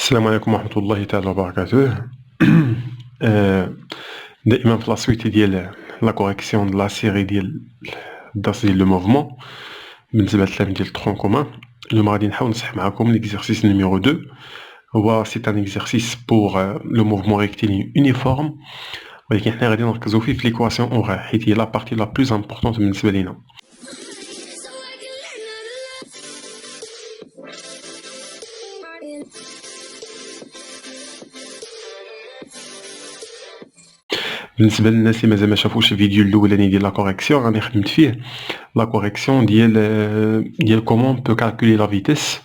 السلام عليكم ورحمة الله تعالى وبركاته. دائما في لاسويت ديال لا كوريكسيون دو لا سيري ديال الدرس ديال لو موفمون بالنسبة للتلاميذ ديال الترون كومان. اليوم غادي نحاول نصح معكم ليكزارسيس نيميرو 2. هو سي ان اكزارسيس بور لو موفمون ريكتيلين يونيفورم، ولكن حنا غادي نركزو فيه في ليكواسيون اورير حيت هي لا بارتي لا بلوز امبورطونت بالنسبة لينا. بالنسبه للناس اللي مازال ما شافوش الفيديو الاولاني ديال لا كوريكسيون، راني خدمت فيه لا كوريكسيون ديال كومون بو كالكولي لا فيتيس،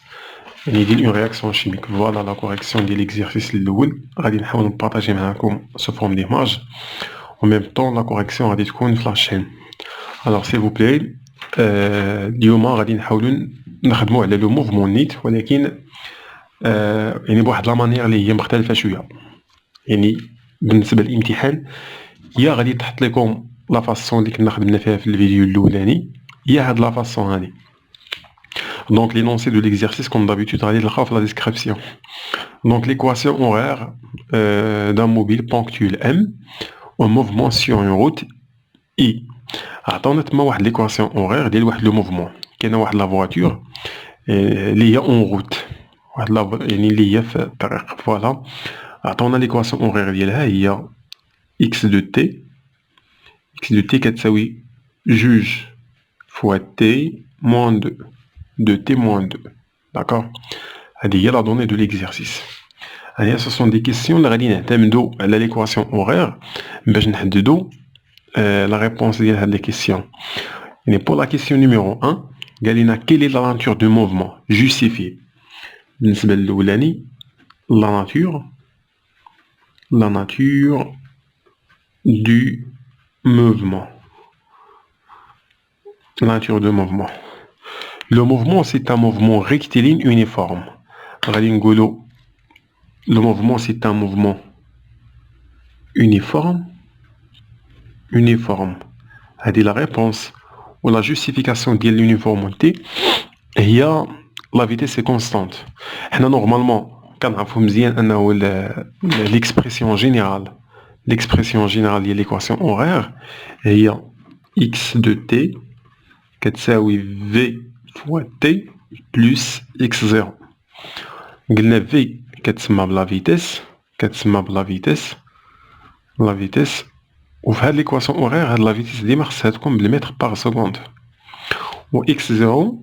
يعني ديال اون رياكسيون شيميك. فوالا لا كوريكسيون ديال ليكزارسيس الاول غادي نحاول نبارطاجي معكم سو فورم ديماج، و ميم طون لا كوريكسيون غادي تكون في لاشين. الوغ سيل فو بلاي، اليوم غادي نحاولوا نخدموا على لو موفمون نيت، ولكن يعني بواحد لا مانيير اللي هي مختلفه شويه. يعني بالنسبه للامتحان يا غادي تحط لكم لا فاصون اللي كنا خدمنا فيها في الفيديو الاولاني، يا هاد لا فاصون هادي. دونك لينونسي دو ليكزارسيس كوم دابيتود غادي تلقاو في لا ديسكريبسيون. دونك ليكواسيون اورير دان موبيل بونكتويل ام و موفمون سور اون روت اي. عطاونا تما واحد ليكواسيون اورير ديال واحد لو موفمون. كاينه واحد لا فواتور اللي هي اون روت، واحد يعني اللي هي في الطريق. فوالا عطاونا ليكواسيون اورير ديالها هي x de t. x de t كتساوي جوج فوا t moins 2 de t moins 2. D'accord. هذه هي لا دوني دو ليكزارسيس. هذه ce sont des questions اللي غادي نعتمدو على ليكواسيون اورير باش نحددو لا ريبونس ديال هاد لي كيسيون. يعني pour la question numéro 1 قال لنا quelle est la nature du mouvement justifié. بالنسبة للأولاني la nature du mouvement. La nature du mouvement. Le mouvement, c'est un mouvement rectiligne uniforme. Le mouvement, c'est un mouvement uniforme. Uniforme. C'est la réponse ou la justification de l'uniformité. Il y a la vitesse est constante. Normalement, quand on a l'expression générale, de l'équation horaire, il y a x de t كتساوي v fois t plus x0. قلنا v كتسمى بلا فيتيس وفي هاد ليكواسيون اورير هاد لا فيتيس ديما خصها تكون بالمتر باغ سكوند، و x0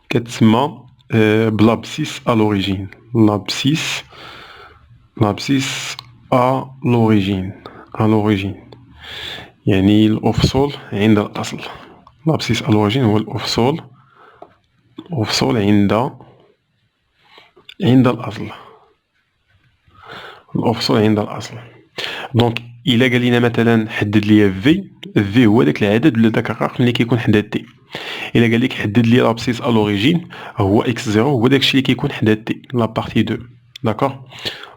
كتسمى بلابسيس ا لوريجين. لابسيس ا لوريجين يعني الافصول عند الاصل. لابسيس ا لوريجين هو الافصول عند الاصل. دونك الا قال لنا مثلا حدد لي في هو داك العدد ولا داك الرقم اللي كيكون حدا تي. الا قال لك حدد لي لابسيس ا لوريجين هو x0 هو داكشي اللي كيكون حدا تي لا بارتي 2. داكور.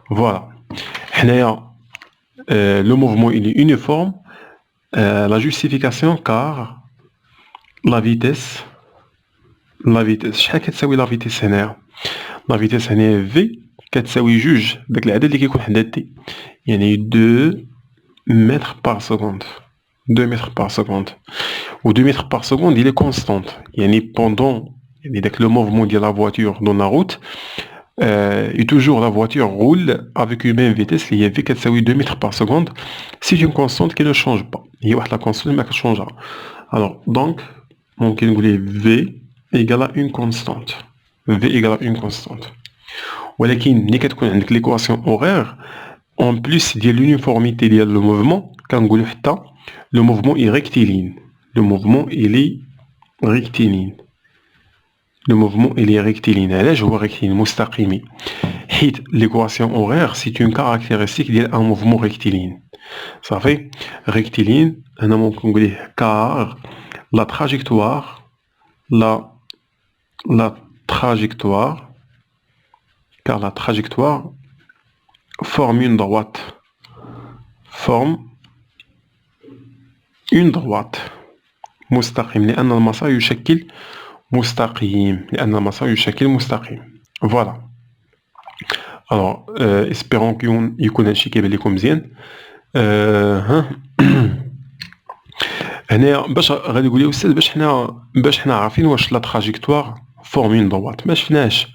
فوالا حنايا لو موفمون il est uniforme. La justification car la vitesse شحال كتساوي لا فيتيس هنايا؟ لا فيتيس هنايا v كتساوي جوج داك العدد اللي كيكون حدا تي، يعني 2 متر باغ سكوند. 2 متر باغ سكوند، و 2 متر باغ سكوند il est constante. يعني بوندون يعني داك لو موفمون ديال لا فواتور دون لا روت et toujours la voiture roule avec une même vitesse اللي هي v كتساوي 2 متر باغ سكوند. c'est une constante qui ne change pas. هي واحد لا كونستانت ما كتشونجا. alors donc ممكن نقول v égale à une constante. v égale à une constante. ولكن ملي كتكون عندك ليكواسيون اورير en plus ديال l'uniformité ديال لو موفمون كنقولوا حتى لو موفمون est rectiligne. Le mouvement il est rectiligne. علاش هو rectiligne مستقيمي؟ حيت l'équation horaire c'est une caractéristique ديال un mouvement rectiligne. صافي rectiligne انا ممكن نقول ليه car la trajectoire forme une droite مستقيم لأن المسار يشكل مستقيم. فوالا الوغ اسبيرون يكون هادشي كيبان لكم مزيان. ها هنايا باش غادي يقول لي استاذ باش حنا عارفين واش لا تراجيكتوار فورم اون droite ما شفناش.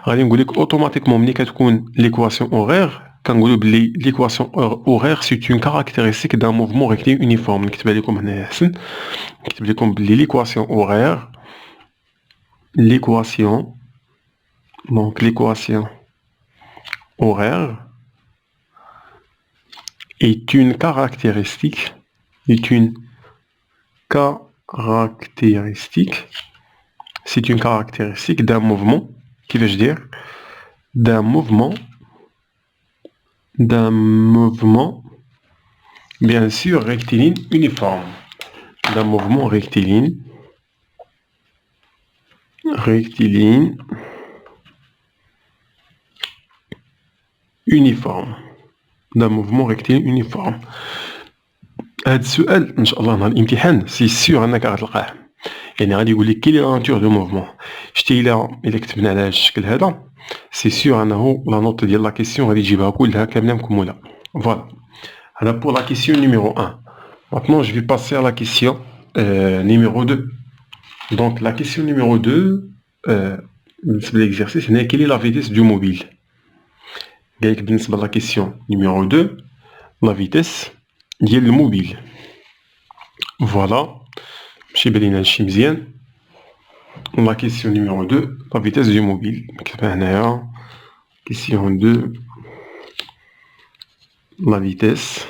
غادي نقول لك اوتوماتيكمون ملي كتكون ليكواسيون اورير كنقولوا بلي ليكواسيون اورير سي اون كاركتيرستيك دان موفمون ريكتيلين يونيفورم. نكتبها لكم هنايا احسن، نكتب لكم بلي ليكواسيون اورير donc l'équation horaire est une caractéristique c'est une caractéristique d'un mouvement, qui veut dire d'un mouvement bien sûr rectiligne uniforme, d'un mouvement rectiligne uniforme, d'un mouvement rectiligne uniforme. هاد السؤال ان شاء الله نهار الامتحان سي سيغ انك غتلقاه. يعني غادي يقول لك كي لا ناتور دو موفمون. شتي الا كتبنا على هاد الشكل هذا سي سيغ انه لا نوت ديال لا كيسيون غادي تجيبها كلها كامله مكموله. فوالا هذا بور لا كيسيون نيميرو 1. Maintenant je vais passer à la question numéro 2. Donc la question numéro 2 بالنسبه للexercice هنا quelle est la vitesse du mobile. قالك بالنسبه لا كيسيون نيميرو 2 لا فيتيس ديال الموبيل. فوالا ماشي بالينا هادشي مزيان. لا كيسيون نيميرو 2 لا فيتيس دو موبيل نكتبها هنايا. كيسيون 2 لا فيتيس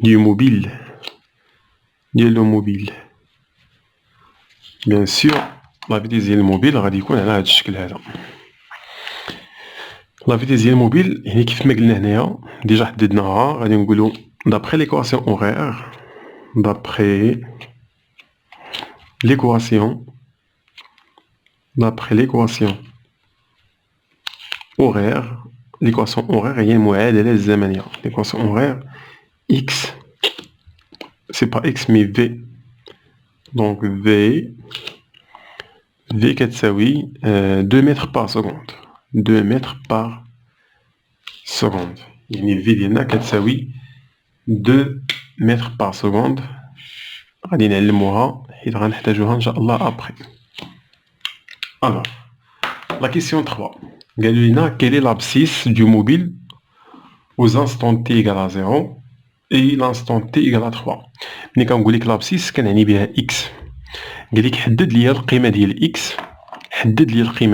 دو موبيل ديال لو موبيل. بيان سور لا فيتيس ديال الموبيل غادي يكون على هاد الشكل هذا. لا فيتيس ديال الموبيل يعني كيف ما قلنا هنايا ديجا حددناها. غادي نقولو d'après l'équation horaire l'équation horaire هي المعادلة الزمنية. l'équation horaire x c'est pas x mais v. donc v كتساوي 2 mètres par seconde. 2 mètres par seconde. يعني v ديالنا كتساوي 2 mètres par seconde. غادي نعلموها حيت غنحتاجوها ان شاء الله ابري. alors la question 3 قالوا لنا quelle est l'abscisse du mobile aux instants t égale à 0 et l'instant t égale à 3. ملي كنقول لك l'abscisse كنعني بها x. قال لك حدد لي القيمه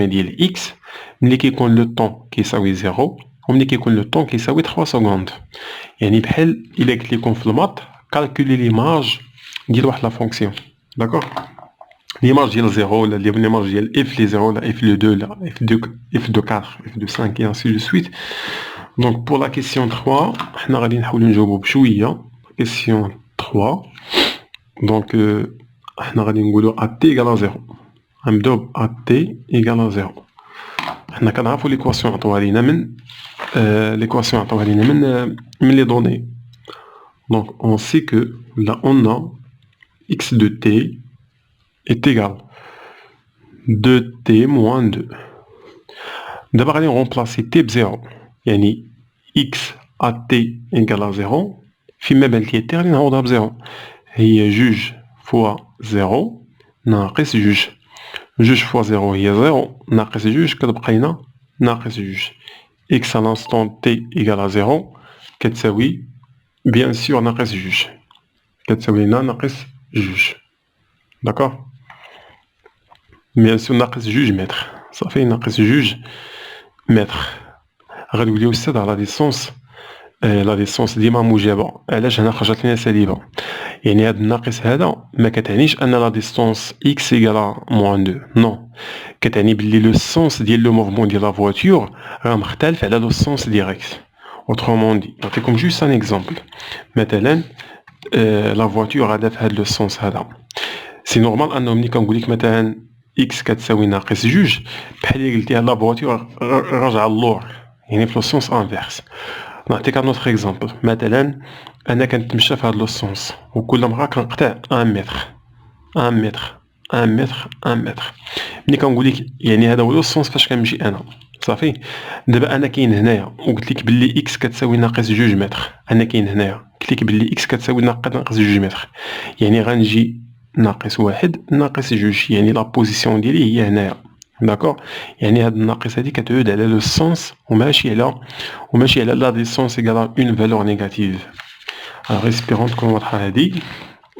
ديال x ملي كيكون لو طون كيساوي 0 وملي كيكون لو طون كيساوي 3 سكوند. يعني بحال الا قلت لكم في الماط كالكولي ليماج ديال واحد لا فونكسيون. داكوغ ليماج ديال 0 ولا ليماج ديال اف لي 0 ولا اف لو 2 لا اف دو 4 اف دو 5 et ainsi de suite. donc pour la question 3 حنا غادي نحاولوا نجاوبوا بشويه. question 3 donc حنا غادي نقولوا ا تي ايغال 0. غنبداو ا تي ايغال 0. حنا كنعرفوا ليكواسيون عطوها لينا من من les données. donc on sait que là on a x de t est égal 2t moins 2. d'abord غادي نرمبلاسي t ب0 يعني x à t égale à 0 فيما بان لي t غادي نعوضها ب0 هي جوج فوا 0 ناقص جوج. جوج فوا 0 هي 0 ناقص جوج كتبقى لينا ناقص جوج. x à l'instant t égale à 0 كتساوي bien sûr ناقص جوج كتساوي لنا ناقص جوج. داكوغ bien sûr ناقص جوج متر صافي ناقص جوج متر. غتقولي أستاذ على لا ديستونس ديما موجبة علاش هنا خرجت لنا سالبة. يعني هاد الناقص هذا ما كتعنيش ان لا ديستونس x égale moins 2 نو. كتعني بلي لو سونس ديال لو موفمون ديال لا فواتور راه مختلف على لو سونس ديريكت. autrement dit نعطيكم جوست ان اكزومبل. مثلا لا فواتور غادا في هاد لو سونس هذا سي نورمال انه ملي كنقول لك مثلا x كتساوي ناقص جوج بحال اللي قلتيها لا فواتور راجعه اللور يعني في لو سونس انفيرس. نعطيك ان اوتر اكزومبل. مثلا انا كنتمشى في هاد لو سونس وكل مره كنقطع 1 متر 1 متر 1 متر 1 متر. ملي كنقول لك يعني هذا هو لو سونس فاش كنمشي انا صافي. دابا انا كاين هنايا وقلت لك باللي اكس كتساوي ناقص 2 متر، انا كاين هنايا قلت لك باللي اكس كتساوي ناقص 2 متر، يعني غنجي ناقص 1 ناقص 2، يعني لا بوزيسيون ديالي هي هنايا. داكور، يعني هاد الناقص هادي كتعود على لو سونس وماشي على لا ديستونس ايكال اون فالور نيجاتيف. الوغ اسبيرون تكون واضحه هادي.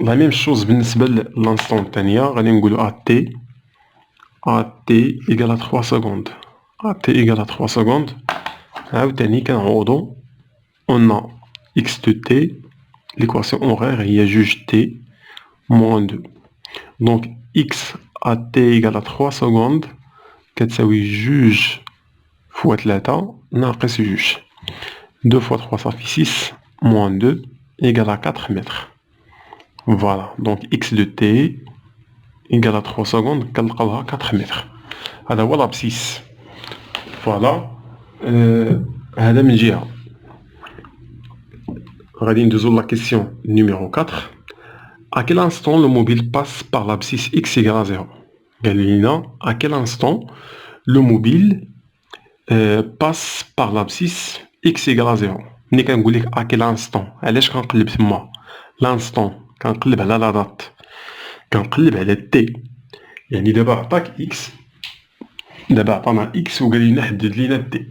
لا ميم شوز بالنسبه للانستون الثانيه، غادي نقولو ا تي ايكال 3 سكوند، ا تي ايكال 3 سكوند. عاوتاني كنعوضو on a x de t, l'équation horaire هي جوج t moins 2. Donc x à t égale à 3 secondes كتساوي جوج fois 3 ناقص جوج. 2 fois 3 ça fait 6 moins 2 égale à 4 mètres. Voilà, donc x de t égale à 3 secondes كنلقاوها 4 متر. هذا هو l'abscisse. Voilà. هذا من جهة. غادي ندوزو la question numéro 4. À quel instant le mobile passe par l'abscisse x égale à 0? قال لنا à quel instant le mobile passe par l'abscisse x égale à 0. ملي كنقول لك à quel instant علاش كنقلب تما l'instant كنقلب على لا دات، كنقلب على تي. يعني دابا عطاك اكس، دابا عطانا اكس وقال لنا حدد لينا تي.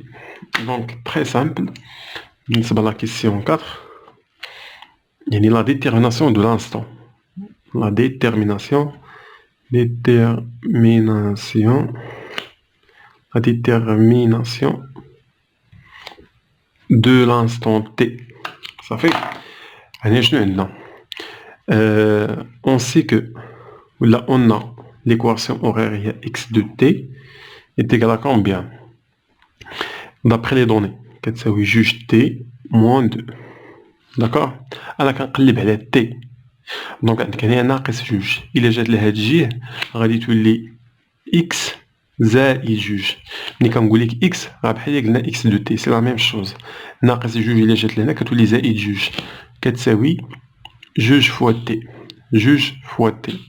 دونك تري سامبل بالنسبه لا كيسيون 4، يعني لا ديتيرميناسيون دو l'instant. La détermination de l'instant t. Ça fait, on sait que là on a l'équation horaire x de t est égale à combien? D'après les données, ça veut juge t moins 2. D'accord? Alors كنقلب على t. دونك عندك هنا ناقص جوج، إلا جات لهاد الجهة غادي تولي إكس زائد جوج. ملي كنقول لك إكس راه بحال قلنا إكس دو تي، سي لا ميم شوز. ناقص جوج إلا جات لهنا كتولي زائد جوج، كتساوي جوج فوا تي، جوج فوا تي.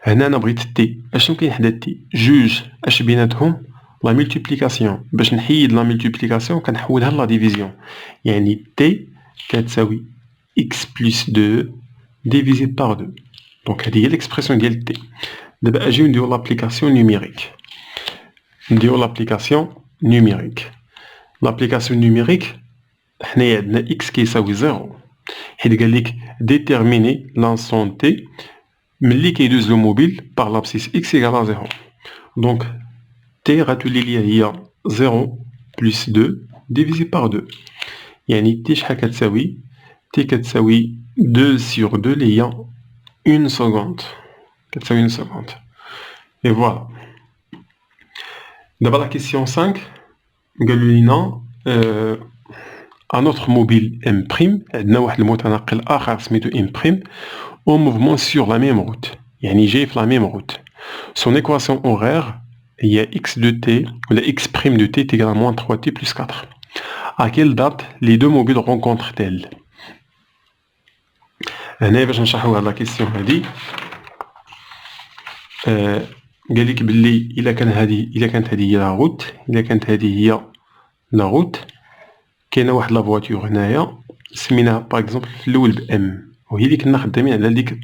هنا أنا بغيت تي، أشنو كاين حدا تي؟ جوج. أش بيناتهم؟ لا ملتيبليكاسيون. باش نحيد لا ملتيبليكاسيون كنحولها لا ديفيزيون، يعني تي كتساوي إكس بلس دو divisé par 2. Donc, c'est l'expression de t. D'abord, j'ai l'application numérique. L'application numérique. L'application numérique, on a x qui est 0. Il dit déterminer l'instant t, mais qui est le mobile par l'abscisse x égale à 0. Donc, t il y a 0 plus 2 divisé par 2. يعني t شحال كتساوي؟ t كتساوي 2 sur 2 l'ayant 1 seconde. C'est 1 seconde. Et voilà. D'abord la question 5. قالوا à notre mobile M', عندنا واحد المتنقل آخر سميتو M', au mouvement sur la même route. يعني جاي في la même route. Son équation horaire هي x de t ou la x' de t est égal à moins 3t plus 4. À quelle date les deux mobiles rencontrent-elles? هنا باش نشرحو هاد لا كيسيون هادي، قالك بلي إلا كانت هادي هي لا روت، إلا كانت هادي هي لا روت، كاينة واحد لا فواتور هنايا سميناها باغ اكزومبل في الأول بإم، وهي لي كنا خدامين على ديك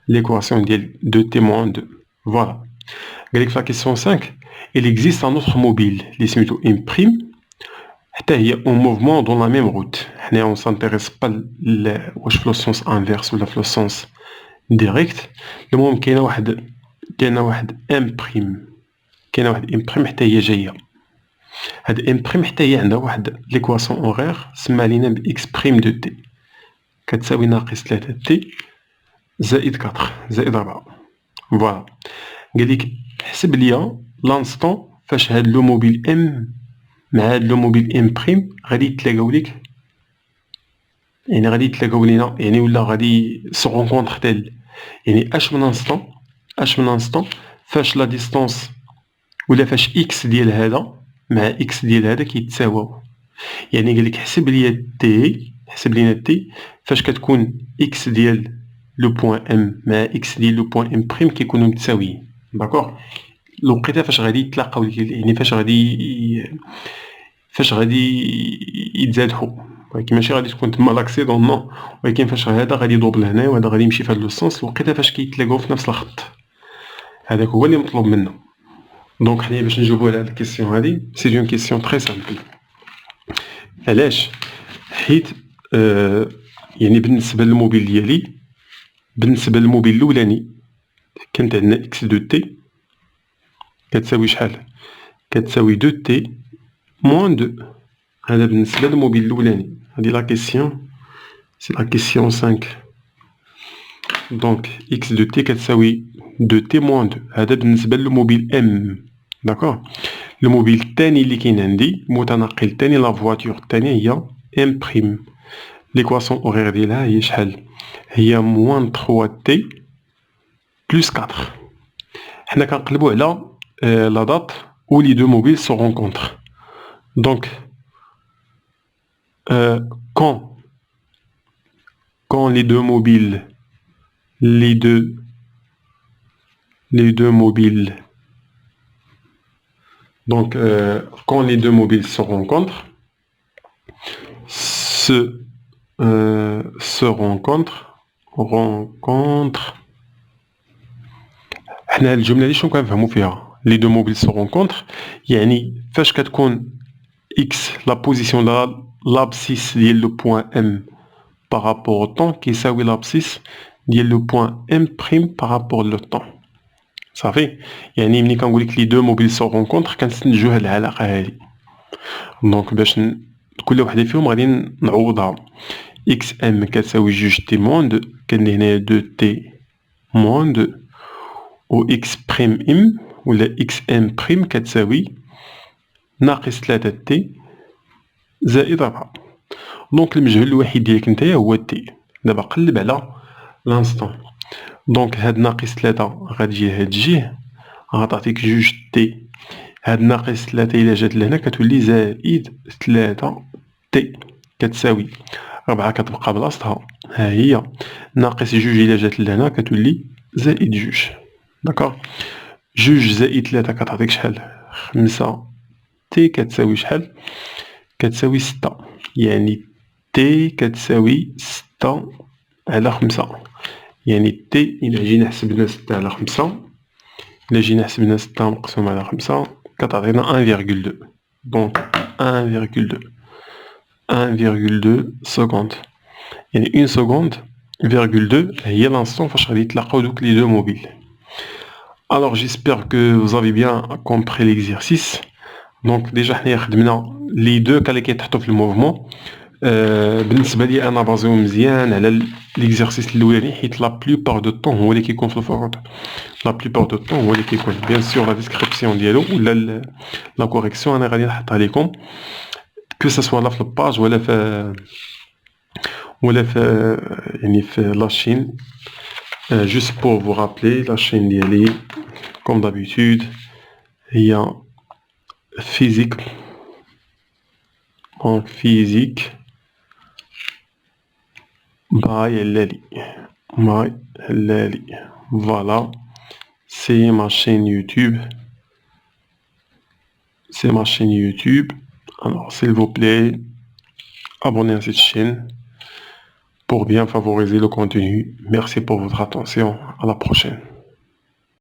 ليكواسيون ديال دو تي موان دو. فوالا. قالك في لا كيسيون 5 il existe un autre mobile لي سميتو إم بريم حتى هي اون موفمون دون لا ميم روت. حنايا اون سانتيريس با واش في لو سونس انفيرس ولا في لو سونس ديريكت. المهم كاينه واحد ام بريم، حتى هي جايه. هاد ام بريم حتى هي عندها واحد ليكواسيون اورير سما لينا باكس بريم دو تي كتساوي ناقص 3 تي زائد 4 زائد 4. فوالا. قالك حسب ليا لانستون فاش هاد لو موبيل ام مع هاد لو موبيل ام بريم غادي يتلاقاو ليك، يعني غادي يتلاقاو لينا، يعني ولا غادي سو رونكونتر تيل، يعني اش من انستون فاش لا ديستونس ولا فاش اكس ديال هذا مع اكس ديال هذا كيتساواو. يعني قالك حسب لينا تي فاش كتكون اكس ديال لو بوين ام مع اكس ديال لو بوين ام بريم كيكونوا متساويين. داكوغ. الوقيته فاش غادي يتلاقاو يعني فاش غادي يتزادحوا، ولكن ماشي غادي تكون تما لاكسيدون نو، ولكن فاش هذا غادي يدوب لهنا وهذا غادي يمشي في هذا السونس، الوقيته فاش كيتلاقاو في نفس الخط، هذاك هو اللي مطلوب منا. دونك حنايا باش نجاوبو على هاد الكيسيون هادي سي اون كيسيون تري سامبل. علاش؟ حيت يعني بالنسبه للموبيل ديالي، بالنسبه للموبيل الاولاني كانت عندنا اكس دو تي كتساوي شحال؟ كتساوي دو تي موان دو. هذا بالنسبه للموبيل الاولاني، هادي لا كيسيون سي لا كيسيون 5. دونك اكس دو تي كتساوي دو تي موان دو، هذا بالنسبه للموبيل ام. داكوغ. الموبيل الثاني اللي كاين عندي، المتنقل الثاني، لا فواتور الثانيه هي ام بريم. ليكواسيون اورير ديالها هي شحال؟ هي موان 3 تي بلس 4. حنا كنقلبو على لا دات où les deux mobiles se rencontrent. Donc, quand les deux mobiles, donc quand les deux mobiles se rencontrent, حنا الجملة اللي شنو كنفهمو فيها؟ les deux mobiles se rencontrent يعني فاش كتكون x la position l'abscisse ديال لو بوين m par rapport au temps كيساوي l'abscisse ديال لو بوين m prime par rapport au temps. صافي، يعني ملي كنقولك les deux mobiles se rencontrent كنستنتجو هاد العلاقة هادي. دونك باش كل وحدة فيهم غادي نعوضها. xm كتساوي جوج تي موان دو، كاين هنايا دو تي موان دو، و x prime m ولا xm prime كتساوي ناقص 3 تي زائد 4. دونك المجهول الوحيد ديالك نتايا هو تي. دابا قلب على لانستون. دونك هاد ناقص 3 غتجي لهاد الجهة غتعطيك جوج تي، هاد ناقص 3 إلا جات لهنا كتولي زائد 3 تي كتساوي 4 كتبقى بلاصتها ها هي، ناقص جوج إلا جات لهنا كتولي زائد جوج. داكوغ. جوج زائد 3 كتعطيك شحال؟ 5 تي كتساوي شحال؟ كتساوي 6. يعني تي كتساوي 6 على 5. يعني تي إلا جينا حسبنا 6 على 5، إلا جينا حسبنا 6 مقسوم على 5 كتعطينا 1,2. دونك 1,2 سكوند. يعني 1 سكوند فيرغول 2 هي لانستون فاش غادي يتلاقاو دوك لي دو موبيل. Alors j'espère que vous avez bien compris l'exercice. Donc déjà حنايا خدمنا لي دو كا اللي كيتحطوا في الموفمون. بالنسبه لي انا بازيو مزيان على ليكزارسيس الاولاني حيت لا بلوبار دو طون هو اللي كيكون في الفروض. لا بلوبار دو طون هو اللي كيكون بيان سور لا ديسكريبسيون ديالو ولا لا كوريكسيون انا غادي نحطها لكم كو سوا لا في الباج ولا في يعني في لاشين. Juste pour vous rappeler, la chaîne d'Yali, comme d'habitude, il y a physique, en physique, by Lali. Voilà, c'est ma chaîne YouTube. C'est ma chaîne YouTube. Alors, s'il vous plaît, abonnez à cette chaîne pour bien favoriser le contenu. Merci pour votre attention. À la prochaine.